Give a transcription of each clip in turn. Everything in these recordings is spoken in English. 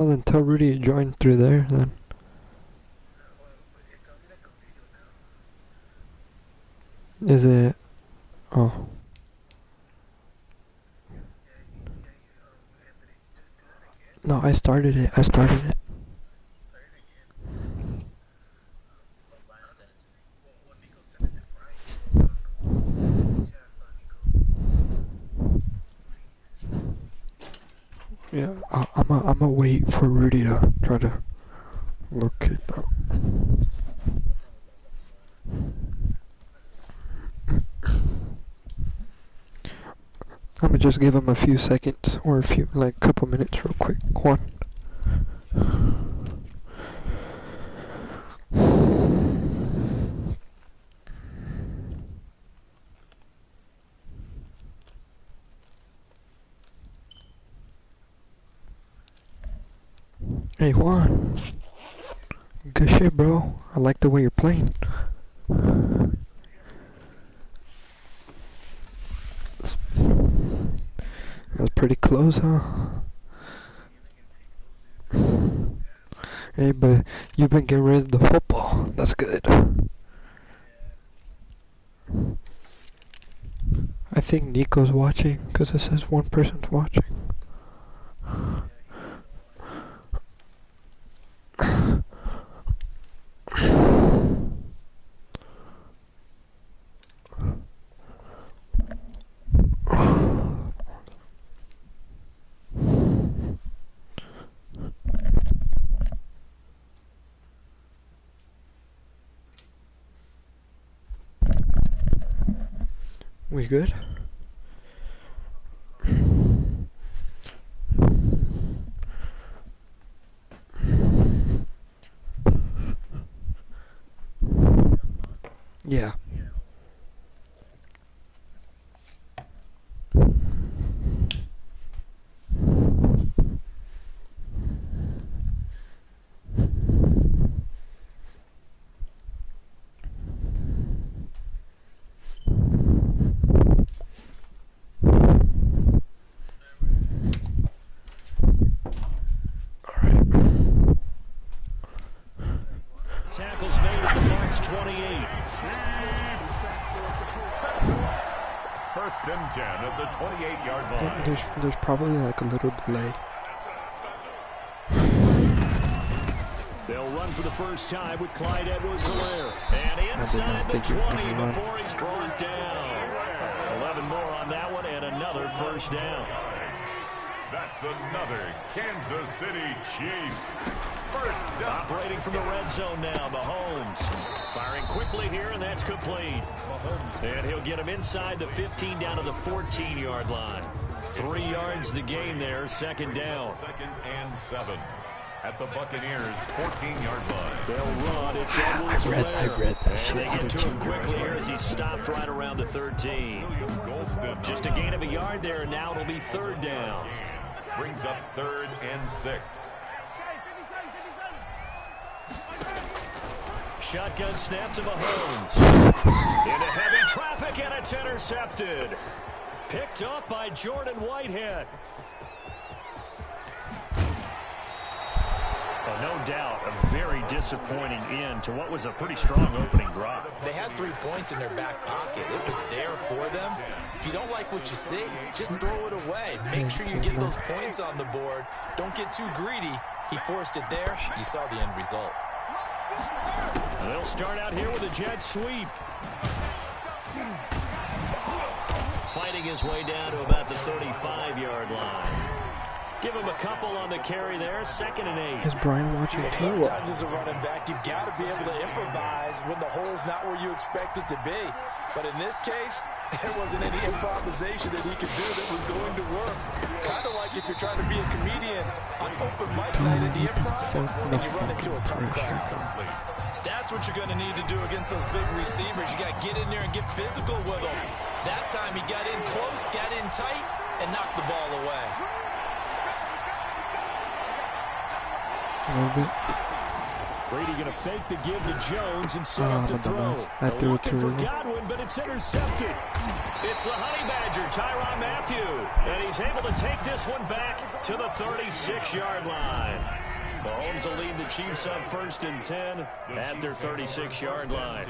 Well, then tell Rudy to join through there, then. Is it... Oh. No, I started it. Yeah, I'm gonna wait for Rudy to try to locate that. I'm gonna just give him a few seconds, or a few, like, couple minutes real quick. One. Hey Juan, good shit, bro. I like the way you're playing. That's pretty close, huh? Hey, but you've been getting rid of the football. That's good. I think Nico's watching, because it says one person's watching. We good? Yeah. Tackles made at the Bucks 28. First and 10 at the 28-yard line. There's probably like a little delay. They'll run for the first time with Clyde Edwards-Helaire. And inside the 20 before he's brought down. 11 more on that one and another first down. That's another Kansas City Chiefs. First down. Operating from the red zone now, Mahomes. Firing quickly here, and that's complete. And he'll get him inside the 15 down to the 14-yard line. 3 yards the gain there, second down. Second and 7 at the Buccaneers' 14-yard line. They'll run. It's Edwards-Helaire. I read that shit. And they get to him quickly here as he stopped right around the 13. Just a gain of a yard there, and now it'll be third down. Brings up 3rd and 6. Shotgun snap to Mahomes. Into heavy traffic, and it's intercepted. Picked up by Jordan Whitehead. Oh, no doubt, a very disappointing end to what was a pretty strong opening drive. They had 3 points in their back pocket. It was there for them. If you don't like what you see, just throw it away. Make sure you get those points on the board. Don't get too greedy. He forced it there. You saw the end result. They'll start out here with a jet sweep. Fighting his way down to about the 35-yard line. Give him a couple on the carry there. 2nd and 8. Is Brian watching too? Sometimes as a running back, you've got to be able to improvise when the hole's not where you expect it to be. But in this case, there wasn't any improvisation that he could do that was going to work. Kind of like if you're trying to be a comedian on open mic night at the improv and you run into a tough crowd. That's what you're going to need to do against those big receivers. You got to get in there and get physical with them. That time he got in close, got in tight, and knocked the ball away. A little bit. Brady going to fake the give to Jones and set up to throw. I threw it too Looking for early. Godwin, but it's intercepted. It's the Honey Badger, Tyrann Mathieu, and he's able to take this one back to the 36-yard line. Mahomes will lead the Chiefs on 1st and 10 at their 36-yard line.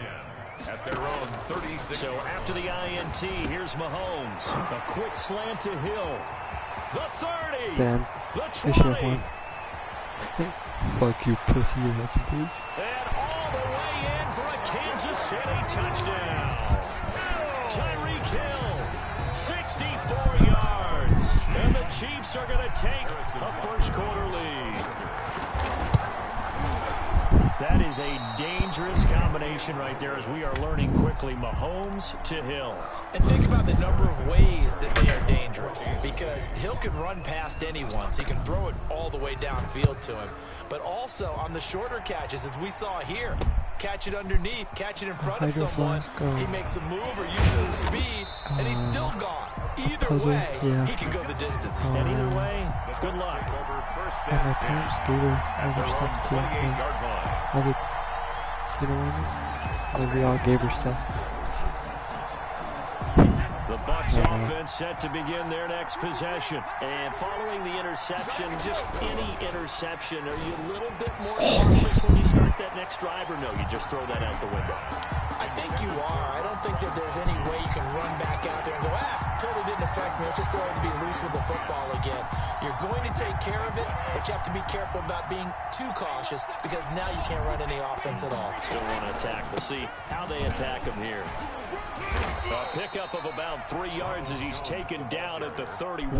At their own 36. So after the INT, here's Mahomes. A quick slant to Hill. The 30. Damn. The They should have 20. won. Fuck you, pussy ass bitch. And all the way in for a Kansas City touchdown. Tyreek Hill, 64 yards. And the Chiefs are going to take a first-quarter lead. That is a dangerous combination right there as we are learning quickly. Mahomes to Hill. And think about the number of ways that they are dangerous, because Hill can run past anyone, so you can throw it all the way downfield to him. But also on the shorter catches, as we saw here, catch it underneath, catch it in front of someone, he makes a move or uses his speed, and he's still gone. Either way, he can go the distance. And either way, good luck. And my parents gave her other stuff too. Like, you know what I mean? Like, we all gave her stuff. The Bucs offense set to begin their next possession. And following the interception, just any interception, are you a little bit more cautious when you start that next drive, or no, you just throw that out the window? I think you are. I don't think that there's any way you can run back out there and go, totally didn't affect me. Let's just go ahead and be loose with the football again. You're going to take care of it, but you have to be careful about being too cautious, because now you can't run any offense at all. Still want to attack. We'll see how they attack him here. A pickup of about 3 yards as he's taken down at the 31.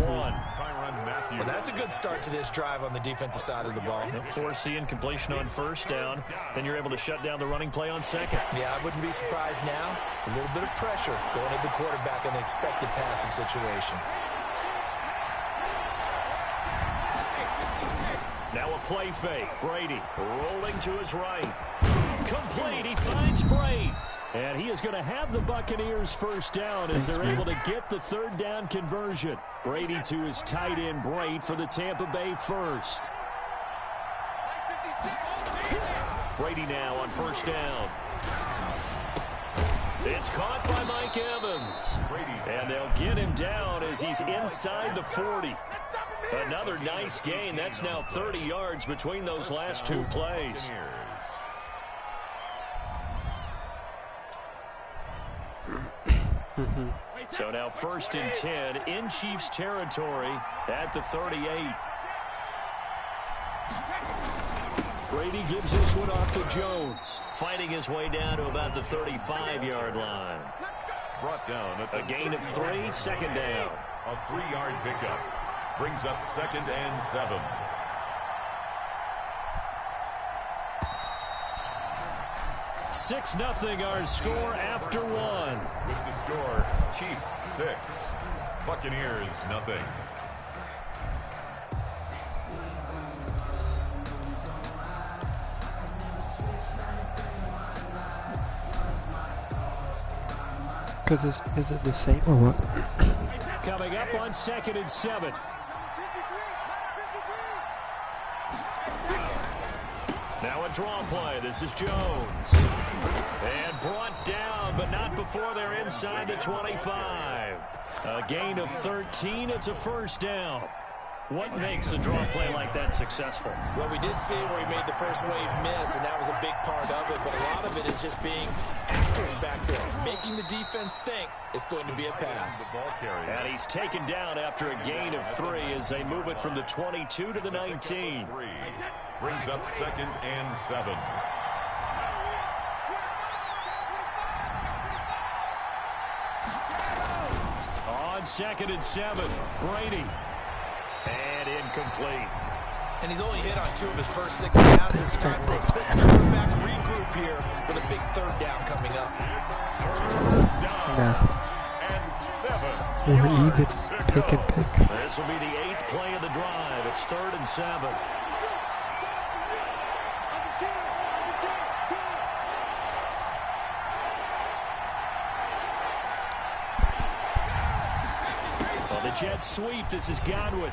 Tyrann Mathieu. Well, that's a good start to this drive on the defensive side of the ball. Forcing completion on 1st down. Then you're able to shut down the running play on 2nd. Yeah, I wouldn't be surprised now. A little bit of pressure going at the quarterback in the expected passing situation. Now a play fake. Brady rolling to his right. Complete. He finds Brady. And he is going to have the Buccaneers first down as they're able to get the 3rd down conversion. Brady to his tight end, Braid, for the Tampa Bay first. Brady now on 1st down. It's caught by Mike Evans. And they'll get him down as he's inside the 40. Another nice gain. That's now 30 yards between those last 2 plays. So now 1st and 10 in Chiefs territory at the 38. Brady gives this one off to Jones, fighting his way down to about the 35-yard line. Brought down at the a gain of 3, 2nd down. A 3-yard pickup brings up 2nd and 7. Six nothing our score after 1. With the score, Chiefs 6, Buccaneers nothing. Because is it the same or what? Coming up on 2nd and 7. Now a draw play. This is Jones. And brought down, but not before they're inside the 25. A gain of 13. It's a 1st down. What makes a draw play like that successful? Well, we did see where he made the first wave miss, and that was a big part of it. But a lot of it is just being actors back there, making the defense think it's going to be a pass. And he's taken down after a gain of 3 as they move it from the 22 to the 19. Brings up 2nd and 7. On 2nd and 7, Brady. And incomplete. And he's only hit on 2 of his first 6 passes. Time for a quick quarterback regroup here with a big 3rd down coming up. Nah. We're even. Pick and pick. This will be the 8th play of the drive. It's 3rd and 7. The Jets sweep. This is Godwin.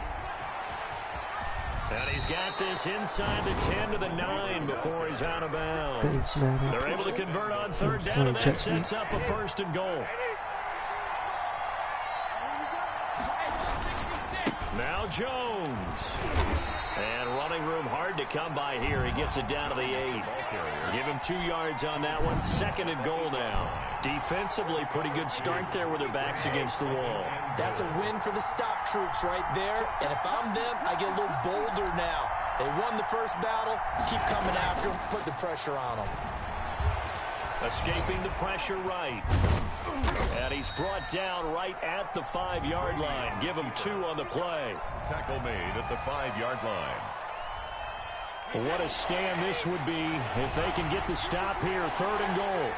And he's got this inside the 10 to the 9 before he's out of bounds. They're able to convert on third down, and that sets up a 1st and goal. Now Jones. And running room hard to come by here. He gets it down to the 8. Give him 2 yards on that one. 2nd and goal now. Defensively, pretty good start there with their backs against the wall. That's a win for the stop troops right there. And if I'm them, I get a little bolder now. They won the first battle. Keep coming after them. Put the pressure on them. Escaping the pressure right. And he's brought down right at the 5-yard line. Give him 2 on the play. Tackle made at the 5-yard line. What a stand this would be if they can get the stop here. 3rd and goal.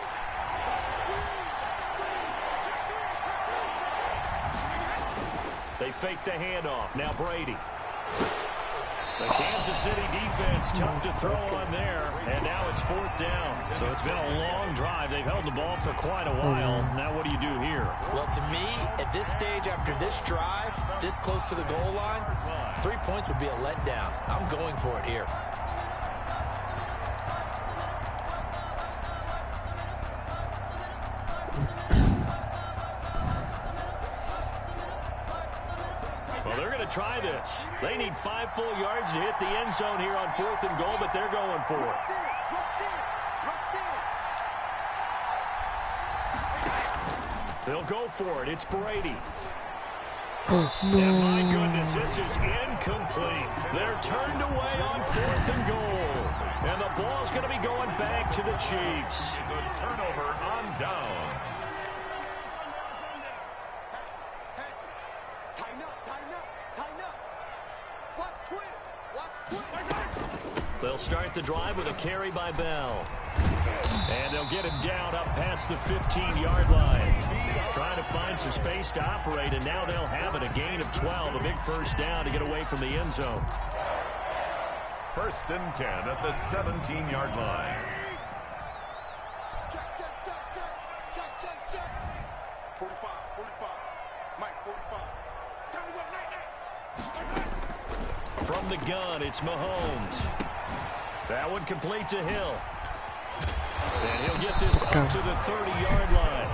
They fake the handoff. Now Brady. The Kansas City defense tough to throw on there, and now it's 4th down. So it's been a long drive. They've held the ball for quite a while. Now what do you do here? Well, to me, at this stage after this drive, this close to the goal line, 3 points would be a letdown. I'm going for it here. Try this. They need 5 full yards to hit the end zone here on 4th and goal, but they're going for it. They'll go for it. It's Brady. Oh, no. And my goodness, this is incomplete. They're turned away on 4th and goal. And the ball's going to be going back to the Chiefs. It's a turnover on down. They'll start the drive with a carry by Bell. And they'll get him down up past the 15-yard line. Trying to find some space to operate, and now they'll have it. A gain of 12, a big 1st down to get away from the end zone. 1st and 10 at the 17-yard line. Check. 45. Mike, 45. Time to go, night. From the gun, it's Mahomes. That one complete to Hill. And he'll get this up to the 30-yard line.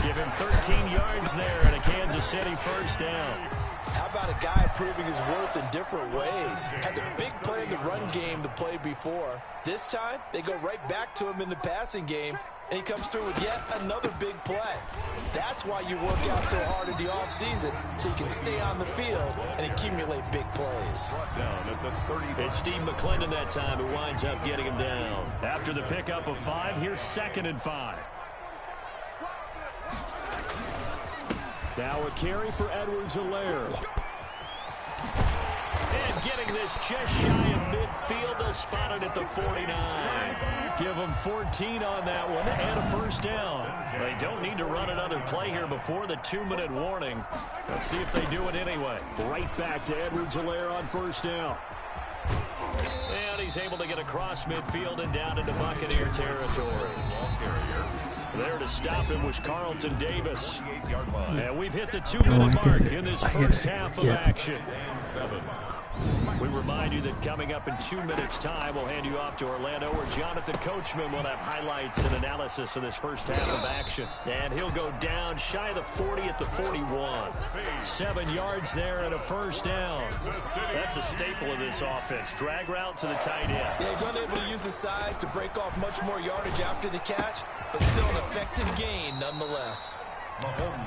Give him 13 yards there and a Kansas City 1st down. How about a guy proving his worth in different ways? Had a big play in the run game to play before. This time, they go right back to him in the passing game, and he comes through with yet another big play. That's why you work out so hard in the offseason, so you can stay on the field and accumulate big plays. Down at the 30. It's Steve McClendon that time who winds up getting him down. After the pickup of 5, here's 2nd and 5. Now a carry for Edwards-Helaire. And getting this just shy of midfield. They'll spot it at the 49. Give them 14 on that one and a 1st down. They don't need to run another play here before the 2-minute warning. Let's see if they do it anyway. Right back to Edwards-Helaire on 1st down. And he's able to get across midfield and down into Buccaneer territory. There to stop him was Carlton Davis. And we've hit the 2-minute mark in this first half of action. We remind you that coming up in 2 minutes' time, we'll hand you off to Orlando, where Jonathan Coachman will have highlights and analysis of this first half of action. And he'll go down shy of the 40 at the 41. 7 yards there and a 1st down. That's a staple of this offense. Drag route to the tight end. Yeah, he's unable to use his size to break off much more yardage after the catch, but still an effective gain nonetheless.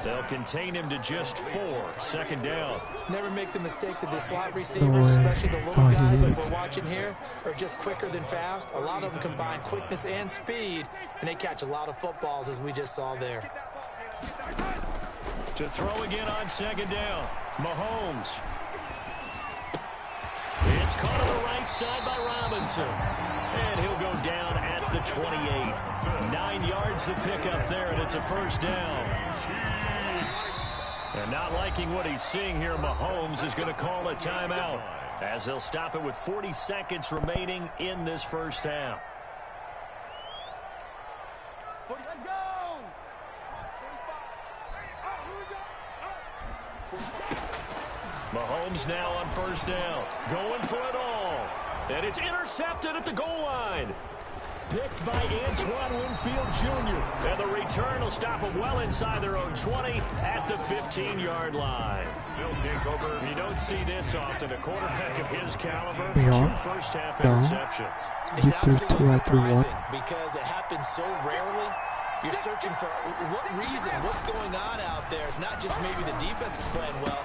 They'll contain him to just 4. 2nd down. Never make the mistake that the slot receivers, especially the little guys like we're watching here, are just quicker than fast. A lot of them combine quickness and speed, and they catch a lot of footballs, as we just saw there. To throw again on 2nd down. Mahomes. It's caught on the right side by Robinson. And he'll go down at the 28. 9 yards to pick up there, and it's a 1st down. And not liking what he's seeing here, Mahomes is going to call a timeout, as he'll stop it with 40 seconds remaining in this first half. Let's go! Mahomes Mahomes now on first down. Going for it all. And it's intercepted at the goal line. Picked by Antoine Winfield Jr. And the return will stop them well inside their own 20 at the 15-yard line. You don't see this often. A quarterback of his caliber, 2 first-half interceptions. It's absolutely surprising because it happens so rarely. You're searching for what reason, what's going on out there. It's not just maybe the defense is playing well.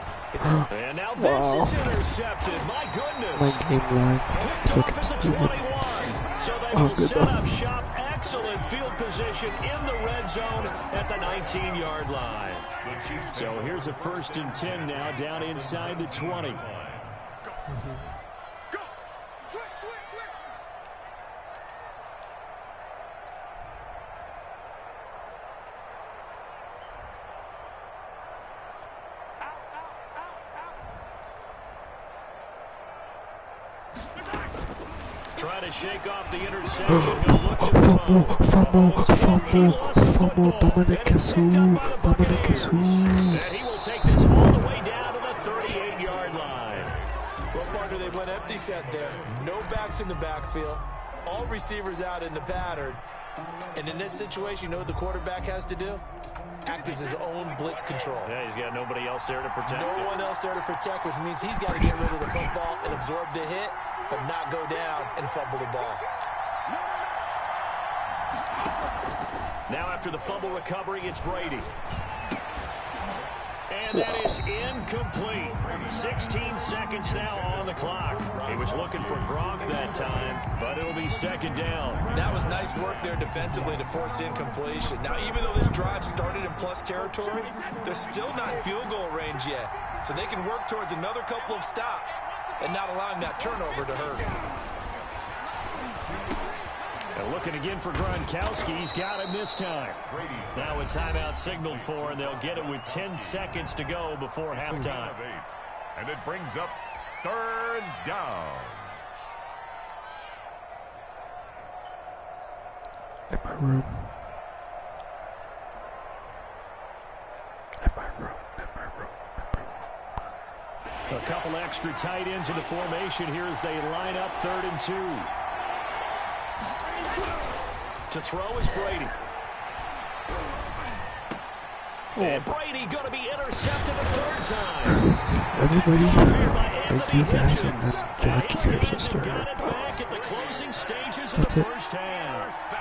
And now this is intercepted. My goodness. My game line. Picked off at the 21. So they will set up shop. Excellent field position in the red zone at the 19-yard line. So here's a 1st and 10 now down inside the 20. Go. Switch. Try to shake off the interception. He'll look to Fumble, Dominic Cassou. And he will take this all the way down to the 38-yard line. Well, partner, they went empty set there. No backs in the backfield. All receivers out in the pattern. And in this situation, you know what the quarterback has to do? Act as his own blitz control. Yeah, he's got nobody else there to protect him. No one else there to protect, which means he's got to get rid of the football and absorb the hit, but not go down and fumble the ball. Now after the fumble recovery, it's Brady. And that is incomplete. 16 seconds now on the clock. He was looking for Gronk that time, but it'll be 2nd down. That was nice work there defensively to force incompletion. Now, even though this drive started in plus territory, they're still not in field goal range yet. So they can work towards another couple of stops and not allowing that turnover to hurt. And looking again for Gronkowski. He's got him this time. Now a timeout signaled for, and they'll get it with 10 seconds to go before halftime. And it brings up 3rd down. In my room. A couple extra tight ends in the formation here as they line up 3rd and 2. To throw is Brady. And Brady going to be intercepted a 3rd time. Everybody, Thank you guys, and Jack Pearson got it back at the closing stages of the first half.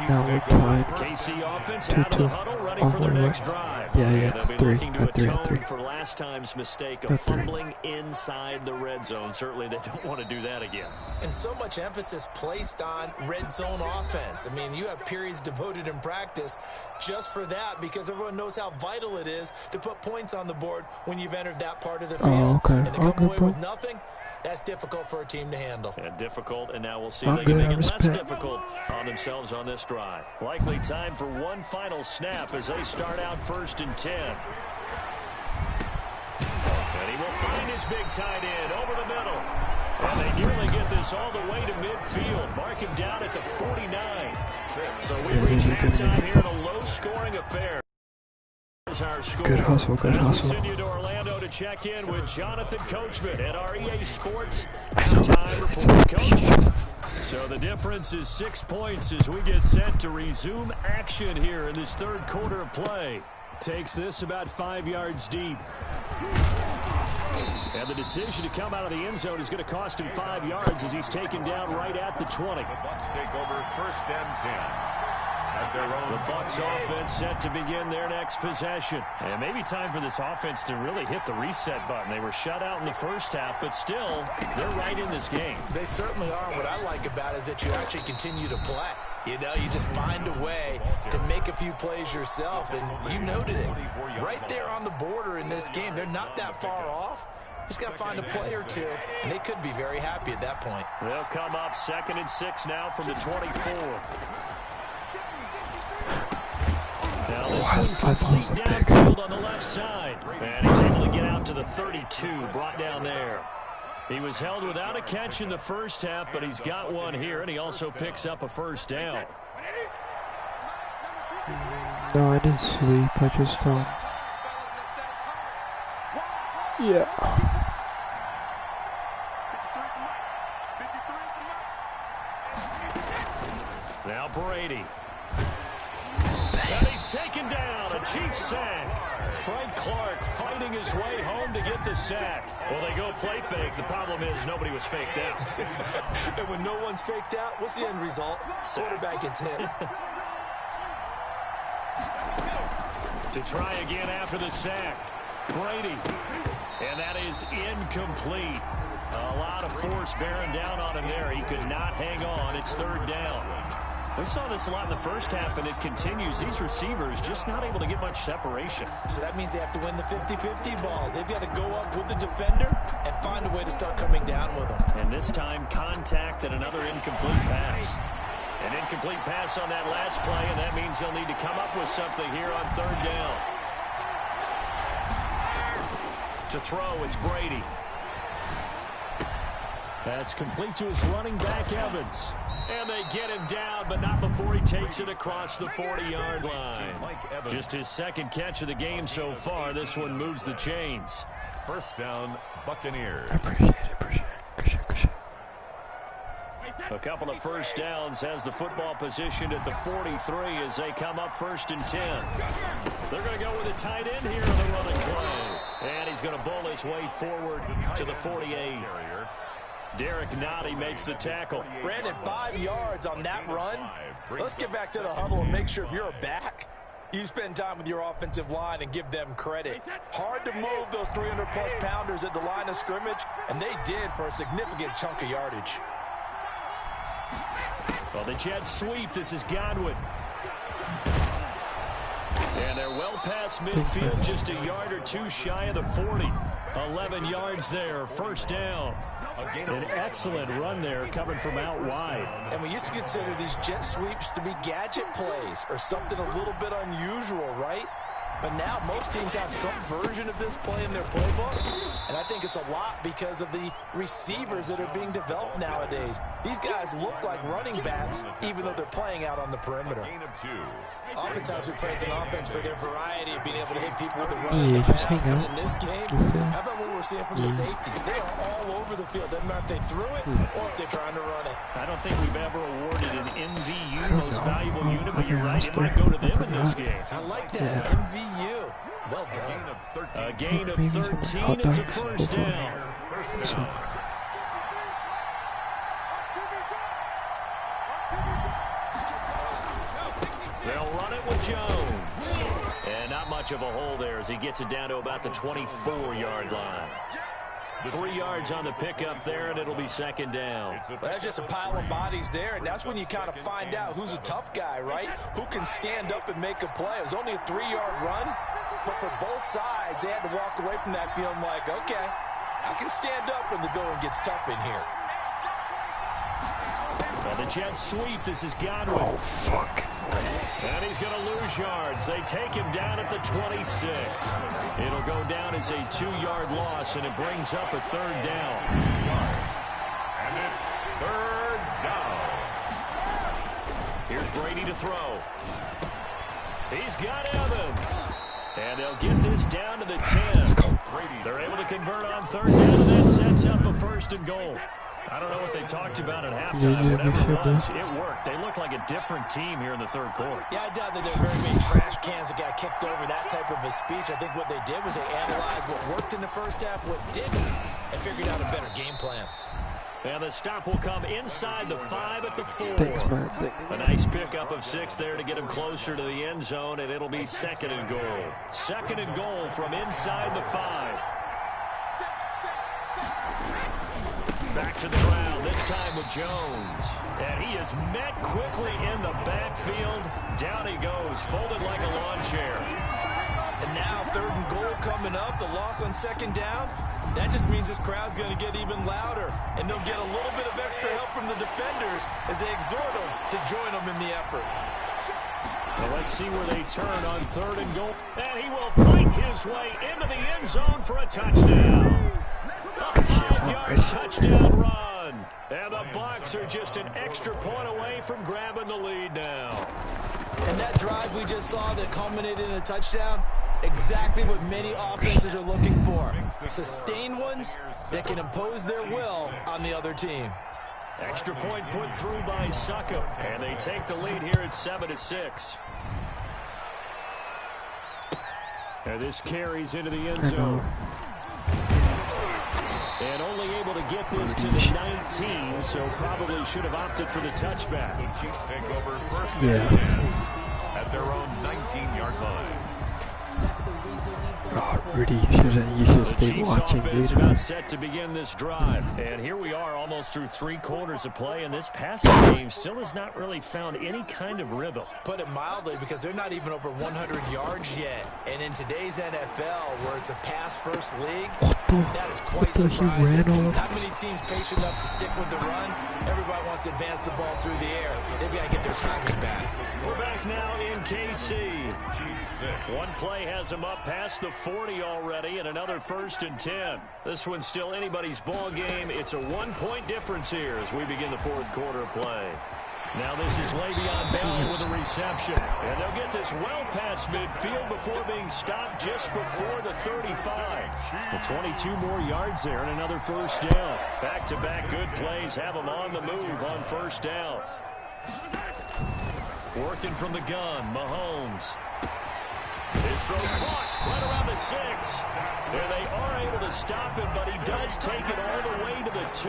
Now we're tied. KC offense out of the huddle, ready for their next drive. Yeah, They'll be 3 looking to at 3 at 3. atone for last time's mistake of fumbling inside the red zone. Certainly they don't want to do that again. And so much emphasis placed on red zone offense. I mean, you have periods devoted in practice just for that because everyone knows how vital it is to put points on the board when you've entered that part of the field. Oh, okay. And to come away with nothing, that's difficult for a team to handle. And difficult, and now we'll see if they can make it less difficult on themselves on this drive. Likely time for one final snap as they start out 1st and 10. And he will find his big tight end over the middle. And they nearly get this all the way to midfield. Mark him down at the 49. So we reach halftime here in a low-scoring affair. Good hustle, good hustle. Send you to Orlando to check in with Jonathan Coachman at our EA Sports halftime report. Coach. So the difference is 6 points as we get set to resume action here in this 3rd quarter of play. Takes this about 5 yards deep. And the decision to come out of the end zone is going to cost him 5 yards as he's taken down right at the 20. The Bucs take over 1st and 10. The Bucs offense set to begin their next possession. And maybe time for this offense to really hit the reset button. They were shut out in the first half, but still, they're right in this game. They certainly are. What I like about it is that you actually continue to play. You know, you just find a way to make a few plays yourself, and you noted it. Right there on the border in this game, they're not that far off. Just got to find a play or two, and they could be very happy at that point. They'll come up 2nd and 6 now from the 24. Now this one complete downfield on the left side. And he's able to get out to the 32, brought down there. He was held without a catch in the first half, but he's got one here, and he also picks up a 1st down. No, I didn't sleep. I just Yeah. 53 for Mike. Now Brady. And he's taken down. A Chiefs sack. Frank Clark fighting his way home to get the sack. Well, they go play fake. The problem is nobody was faked out. And when no one's faked out, what's the end result? Quarterback gets hit. To try again after the sack. Brady. And that is incomplete. A lot of force bearing down on him there. He could not hang on. It's third down. We saw this a lot in the first half, and it continues. These receivers just not able to get much separation. So that means they have to win the 50-50 balls. They've got to go up with the defender and find a way to start coming down with them. And this time, contact and another incomplete pass. An incomplete pass on that last play, and that means they'll need to come up with something here on third down. To throw, it's Brady. That's complete to his running back, Evans. And they get him down, but not before he takes it across the 40-yard line. Just his second catch of the game so far. This one moves the chains. First down, Buccaneers. Appreciate it. A couple of first downs has the football positioned at the 43 as they come up 1st and 10. They're going to go with a tight end here on the running play. And he's going to bowl his way forward to the 48. Derek Nottie makes the tackle. Brandon, 5 yards on that run. Let's get back to the huddle and make sure if you're a back, you spend time with your offensive line and give them credit. Hard to move those 300-plus pounders at the line of scrimmage, and they did for a significant chunk of yardage. Well, the jet sweep. This is Godwin. And they're well past midfield, just a yard or two shy of the 40. 11 yards there, first down. An excellent run there coming from out wide. And we used to consider these jet sweeps to be gadget plays or something a little bit unusual, right? But now most teams have some version of this play in their playbook. And I think it's a lot because of the receivers that are being developed nowadays. These guys look like running backs even though they're playing out on the perimeter. Oftentimes we praise an offense for their variety of being able to hit people with the run. Yeah, just hang out. In this game, how about what we're seeing from the safeties? They are all over the field. Doesn't matter if they threw it or if they're trying to run it. I don't think we've ever awarded an MVU, most valuable unit, but you're right, it might go to them in this game. I like that. MVU. Well done. A gain of 13. It's a first down. They'll run it with Jones. And not much of a hole there as he gets it down to about the 24-yard line. 3 yards on the pickup there, and it'll be second down. Well, that's just a pile of bodies there, and that's when you kind of find out who's a tough guy, right? Who can stand up and make a play. It was only a 3-yard run, but for both sides, they had to walk away from that feeling like, okay, I can stand up when the going gets tough in here. Well, the jet sweep. This is Godwin. Oh, fuck. And he's going to lose yards. They take him down at the 26. It'll go down as a 2-yard loss, and it brings up a third down. And it's third down. Here's Brady to throw. He's got Evans. And they'll get this down to the 10. They're able to convert on third down, and that sets up a 1st and goal. I don't know what they talked about at halftime. Whatever it was, it worked. They look like a different team here in the third quarter. Yeah, I doubt that there are very many trash cans that got kicked over, that type of a speech. I think what they did was they analyzed what worked in the first half, what didn't, and figured out a better game plan. And the stop will come inside the 5 at the 4. Thanks, man. A nice pickup of 6 there to get him closer to the end zone, and it'll be 2nd and goal. 2nd and goal from inside the 5. Back to the ground, this time with Jones. And he is met quickly in the backfield. Down he goes, folded like a lawn chair. And now 3rd and goal coming up, the loss on 2nd down. That just means this crowd's going to get even louder. And they'll get a little bit of extra help from the defenders as they exhort them to join them in the effort. Well, let's see where they turn on 3rd and goal. And he will fight his way into the end zone for a touchdown. A 5-yard touchdown run. And the Bucs are just an extra point away from grabbing the lead now. And that drive we just saw that culminated in a touchdown, Exactly what many offenses are looking for. Sustained ones that can impose their will on the other team. Extra point put through by Suckup, and they take the lead here at 7-6. And this carries into the end zone. And only able to get this to the 19, so probably should have opted for the touchback. The Chiefs take over first and 10 at their own 19-yard line. Oh, Rudy, you should stay watching, dude. About set to begin this drive, and here we are almost through 3 quarters of play, and this passing game still has not really found any kind of rhythm. Put it mildly, because they're not even over 100 yards yet, and in today's NFL, where it's a pass-first league, that is quite surprising. Not many teams patient enough to stick with the run. Everybody wants to advance the ball through the air. They've got to get their timing back. We're back now in KC. One play has them up past the 40 already, and another 1st and 10. This one's still anybody's ball game. It's a 1-point difference here as we begin the 4th quarter of play. Now this is Le'Veon Bell with a reception, and they'll get this well past midfield before being stopped just before the 35. The 22 more yards there and another 1st down. Back-to-back good plays have them on the move on 1st down. Working from the gun, Mahomes. His throw caught right around the 6. There they are able to stop him, but he does take it all the way to the 2.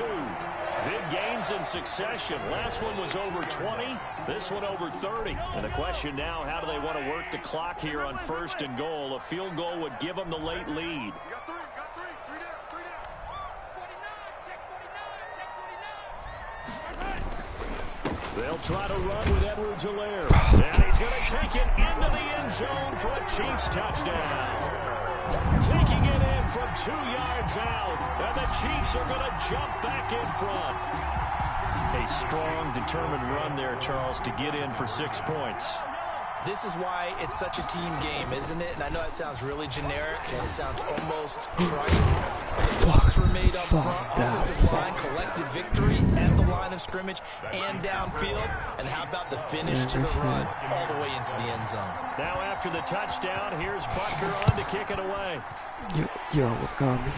Big gains in succession. Last one was over 20. This one over 30. And the question now, how do they want to work the clock here on 1st and goal? A field goal would give them the late lead. Got three. 3 down. 49, check 49. They'll try to run with Edwards-Helaire. And he's going to take it into the end zone for a Chiefs touchdown. Taking it in from 2 yards out. And the Chiefs are going to jump back in front. A strong, determined run there, Charles, to get in for 6 points. This is why it's such a team game, isn't it? And I know it sounds really generic, and it sounds almost trite. The blocks were made up front, offensive line, collected victory at the line of scrimmage and downfield. And how about the finish to the run all the way into the end zone? Now after the touchdown, here's Butker on to kick it away. You almost got me.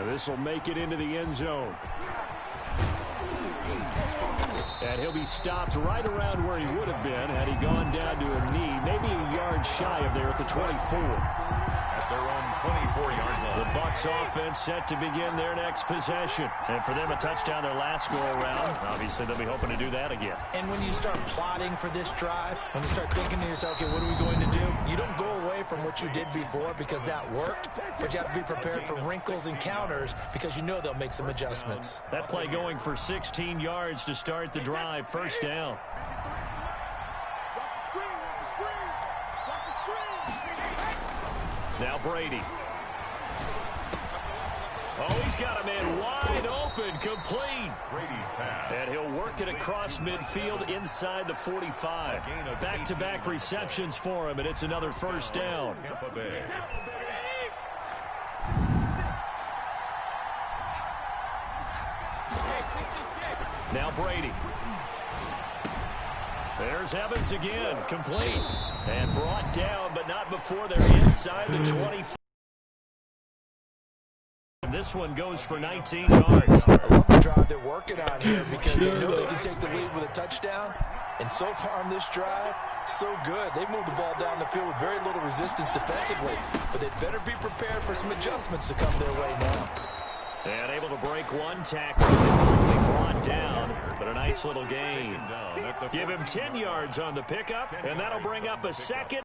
This will make it into the end zone. And he'll be stopped right around where he would have been had he gone down to a knee, maybe a yard shy of there at the 24. At their own 24-yard line. The Bucs offense set to begin their next possession. And for them, a touchdown their last go-around. Obviously, they'll be hoping to do that again. And when you start plotting for this drive, when you start thinking to yourself, okay, what are we going to do? You don't go away from what you did before because that worked, but you have to be prepared for wrinkles and counters because you know they'll make some adjustments. That play going for 16 yards to start the drive, 1st down. Now Brady. Oh, he's got a man wide open, complete. Brady's pass. And he'll work it across midfield inside the 45. Back-to-back receptions for him, and it's another 1st down. Tampa Bay. Now Brady. There's Evans again, complete. And brought down, but not before they're inside the 25. This one goes for 19 yards. I love the drive they're working on here because they know they can take the lead with a touchdown. And so far on this drive, so good. They moved the ball down the field with very little resistance defensively. But they better be prepared for some adjustments to come their way now. And able to break one tackle and quickly brought down, but a nice little gain. Give him 10 yards on the pickup, and that'll bring up a 2nd.